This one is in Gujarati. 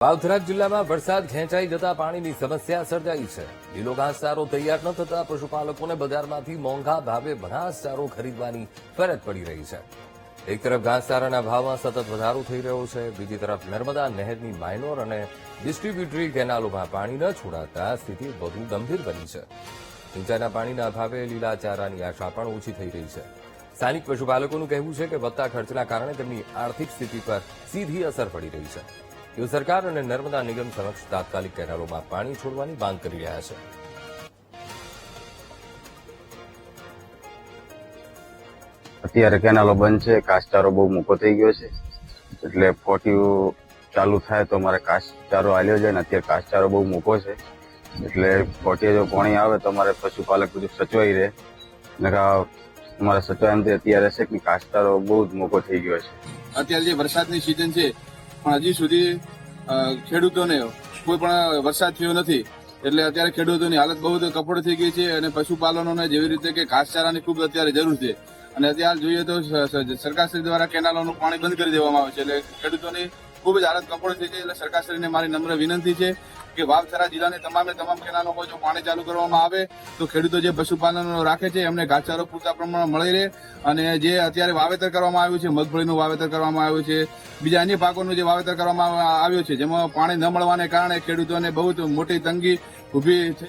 વાવથરા જિલ્લામાં વરસાદ ખેંચાઈ જતા પાણીની સમસ્યા સર્જાઈ છે. લીલો ઘાસચારો તૈયાર ન થતા પશુપાલકોને બજારમાંથી મોંઘા ભાવે ઘાસચારો ખરીદવાની ફરજ પડી રહી છે. એક તરફ ઘાસચારાના ભાવમાં સતત વધારો થઈ રહ્યો છે, બીજી તરફ નર્મદા નહેરની માઇનોર અને ડિસ્ટ્રીબ્યુટરી કેનાલોમાં પાણી ન છોડાતા સ્થિતિ વધુ ગંભીર બની છે. સિંચાઈના પાણીના અભાવે લીલા ચારાની આશા પણ ઓછી થઈ રહી છે. સ્થાનિક પશુપાલકોનું કહેવું છે કે વધતા ખર્ચના કારણે તેમની આર્થિક સ્થિતિ પર સીધી અસર પડી રહી છે. તેઓ સરકાર અને નર્મદા નિગમ સમક્ષ તાત્કાલિક કેનાલોમાં પાણી છોડવાની માંગ કરી રહ્યા છે. અત્યારે કેનાલો બંધ છે, ઘાસચારો બહુ મૂકો થઈ ગયો છે, એટલે ફોટીયું ચાલુ થાય તો અમારે ઘાસચારો હાલ્યો જાય ને અત્યારે ઘાસચારો બહુ મૂકો છે, એટલે ફોટીએ જો પાણી આવે તો અમારે પશુપાલક બધું સચવાઈ રહે. અમારે સચવાય અત્યારે છે કે ઘાસચારો બહુ જ મૂકો થઈ ગયો છે. અત્યારે જે વરસાદની સિઝન છે પણ હજી સુધી ખેડૂતોને કોઈ પણ વરસાદ થયો નથી, એટલે અત્યારે ખેડૂતોની હાલત બહુ કફોડ થઈ ગઈ છે અને પશુપાલનોને જેવી રીતે કે ઘાસચારાની ખૂબ અત્યારે જરૂર છે. અને અત્યારે જોઈએ તો સરકારશ્રી દ્વારા કેનાલોનું પાણી બંધ કરી દેવામાં આવે છે, એટલે ખેડૂતોની ખૂબ જ હાલત કફોડ થઈ ગઈ. એટલે સરકારશ્રીને મારી નમ્ર વિનંતી છે કે વાવથરા જિલ્લાની તમામ કેનાલોમાં જો પાણી ચાલુ કરવામાં આવે તો ખેડૂતો જે પશુપાલનો રાખે છે એમને ઘાસચારો પૂરતા પ્રમાણમાં મળી રહે. અને જે અત્યારે વાવેતર કરવામાં આવ્યું છે, મગફળીનું વાવેતર કરવામાં આવ્યું છે, બીજા અન્ય પાકોનું જે વાવેતર કરવામાં આવ્યું છે, જેમાં પાણી ન મળવાને કારણે ખેડૂતોને બહુ મોટી તંગી ઉભી થઈ.